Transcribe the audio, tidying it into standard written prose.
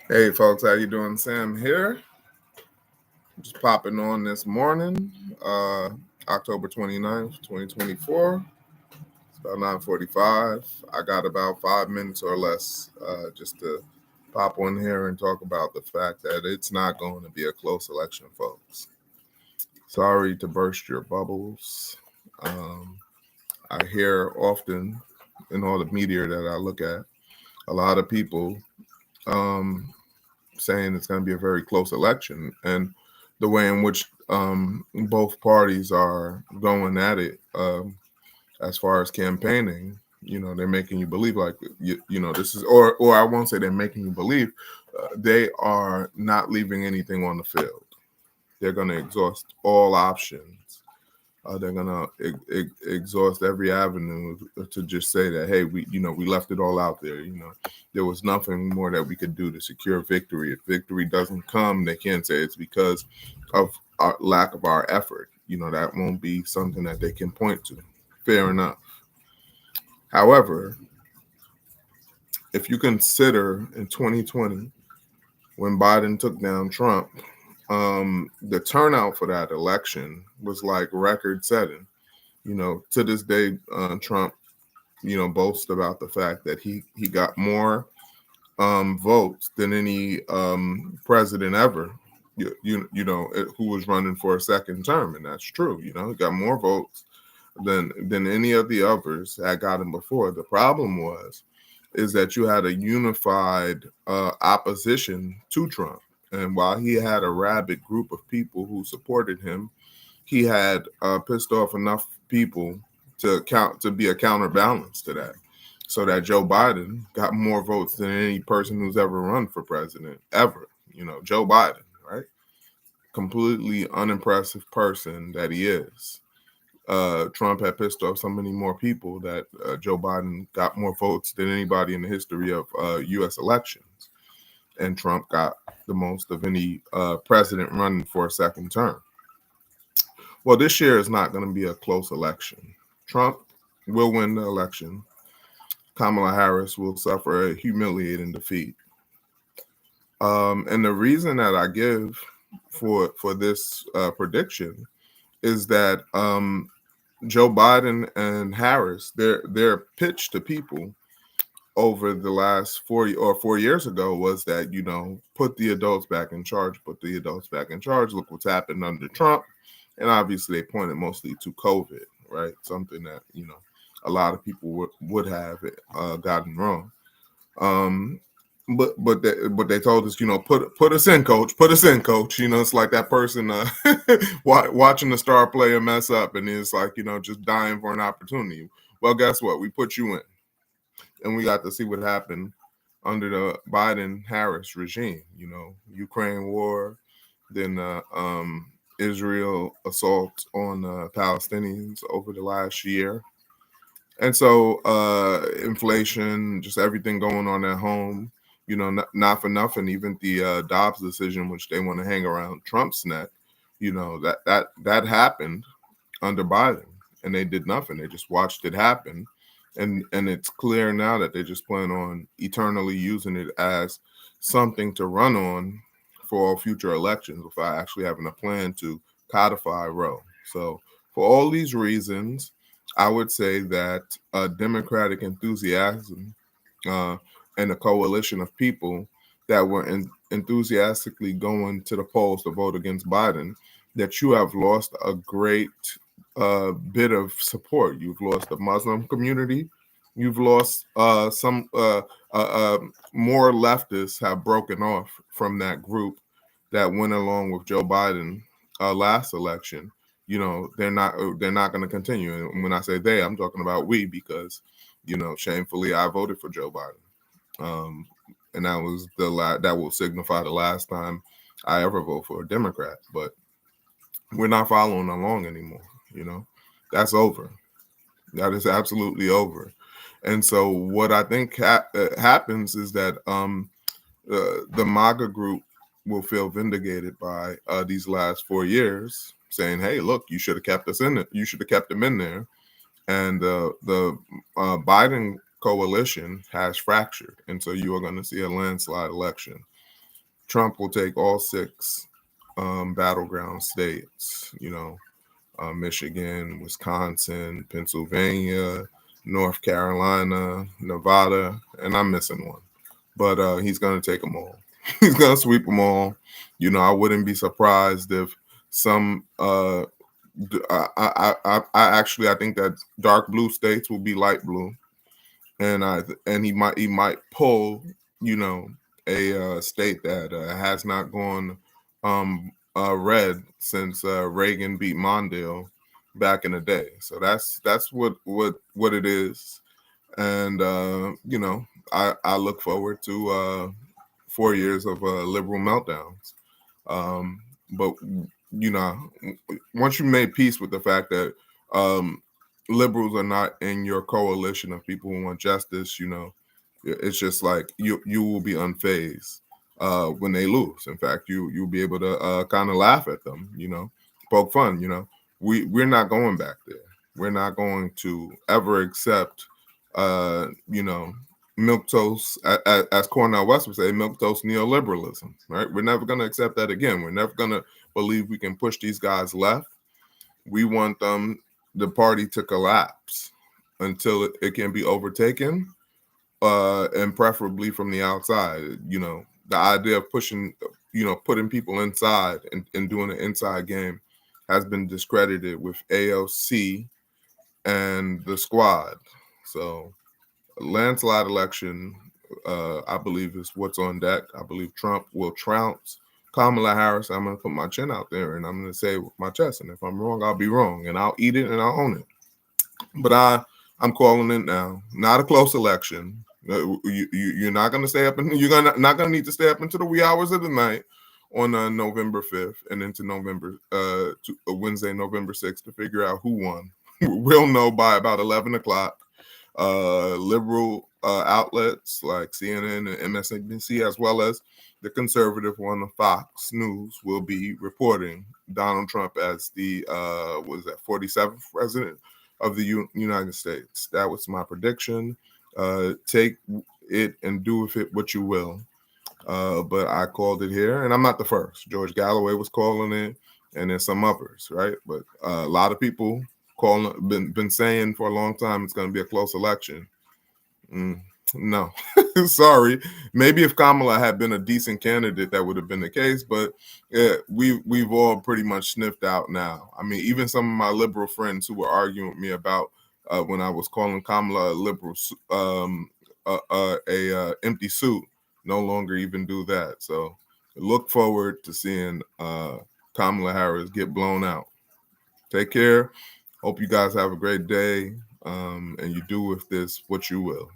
Hey folks, how you doing? Sam here. Just popping on this morning, October 29th, 2024. It's about 9:45. I got about 5 minutes or less just to pop on here and talk about the fact that it's not going to be a close election, folks. Sorry to burst your bubbles. Um, I hear often in all the media that I look at, a lot of people um, saying it's going to be a very close election, and the way in which both parties are going at it, as far as campaigning, they're making you believe like this is, or I won't say they're making you believe, they are not leaving anything on the field. They're going to exhaust all options. They're gonna exhaust every avenue to just say that, hey, we left it all out there. There was nothing more that we could do to secure victory. If victory doesn't come, they can't say it's because of our lack of our effort. That won't be something that they can point to. Fair enough. However, if you consider in 2020 when Biden took down Trump, the turnout for that election was like record setting. To this day, Trump, boasts about the fact that he got more votes than any president ever. Who was running for a second term, and that's true. He got more votes than any of the others that got him before. The problem is that you had a unified opposition to Trump, and while he had a rabid group of people who supported him, he had pissed off enough people to be a counterbalance to that, so that Joe Biden got more votes than any person who's ever run for president ever. Joe Biden, right? Completely unimpressive person that he is. Trump had pissed off so many more people that Joe Biden got more votes than anybody in the history of U.S. elections, and Trump got the most of any president running for a second term. Well, this year is not going to be a close election. Trump will win the election. Kamala Harris will suffer a humiliating defeat. And the reason that I give for this prediction is that Joe Biden and Harris, their pitch to people over the last 4 years ago was that, put the adults back in charge, put the adults back in charge. Look what's happened under Trump. And obviously they pointed mostly to COVID, right? Something that, a lot of people would have gotten wrong. Um, but they told us, put us in, coach. Put us in, coach. It's like that person watching the star player mess up, and it's like, just dying for an opportunity. Well, guess what? We put you in, and we got to see what happened under the Biden-Harris regime. Ukraine war, then Israel assault on Palestinians over the last year. And so inflation, just everything going on at home, not for nothing, even the Dobbs decision, which they want to hang around Trump's neck, that happened under Biden, and they did nothing. They just watched it happen. And it's clear now that they just plan on eternally using it as something to run on for all future elections without actually having a plan to codify Roe. So for all these reasons, I would say that Democratic enthusiasm uh, and a coalition of people that were enthusiastically going to the polls to vote against Biden, that you have lost a great bit of support. You've lost the Muslim community. You've lost some more leftists have broken off from that group that went along with Joe Biden last election. They're not going to continue. And when I say they, I'm talking about we, because shamefully I voted for Joe Biden, and that was that will signify the last time I ever vote for a Democrat. But we're not following along anymore. That's over. That is absolutely over. And so what I think happens is that the MAGA group will feel vindicated by these last 4 years, saying, "Hey, look, you should have kept us in it. You should have kept them in there." And the Biden coalition has fractured, and so you are going to see a landslide election. Trump will take all 6 battleground states, Michigan, Wisconsin, Pennsylvania, North Carolina, Nevada, and I'm missing one. But he's going to take them all. He's going to sweep them all. I wouldn't be surprised if some I think that dark blue states will be light blue, and he might pull a state that has not gone red since Reagan beat Mondale back in the day. So that's what it is, and I look forward to 4 years of liberal meltdowns. But once you made peace with the fact that liberals are not in your coalition of people who want justice, it's just like you will be unfazed when they lose. In fact, you'll be able to kind of laugh at them, poke fun. We're not going back there. We're not going to ever accept, milquetoast, as Cornel West would say, milquetoast neoliberalism. Right? We're never going to accept that again. We're never going to believe we can push these guys left. We want the party to collapse until it can be overtaken, and preferably from the outside. The idea of putting people inside and doing an inside game has been discredited with AOC and the squad. So landslide election, I believe, is what's on deck. I believe Trump will trounce Kamala Harris. I'm going to put my chin out there and I'm going to say it with my chest. And if I'm wrong, I'll be wrong, and I'll eat it and I'll own it. But I'm calling it now. Not a close election. You're not going to stay up, and you're not going to need to stay up into the wee hours of the night on November 5th and into Wednesday, November 6th to figure out who won. We'll know by about 11 o'clock. Liberal outlets like CNN and MSNBC, as well as the conservative one of Fox News, will be reporting Donald Trump as the 47th president of the United States. That was my prediction. Take it and do with it what you will. But I called it here, and I'm not the first. George Galloway was calling it, and there's some others, right? But a lot of people been saying for a long time it's going to be a close election. No, sorry. Maybe if Kamala had been a decent candidate, that would have been the case. But we've all pretty much sniffed out now. I mean, even some of my liberal friends who were arguing with me about when I was calling Kamala a liberal, empty suit, no longer even do that. So look forward to seeing Kamala Harris get blown out. Take care. Hope you guys have a great day, and you do with this what you will.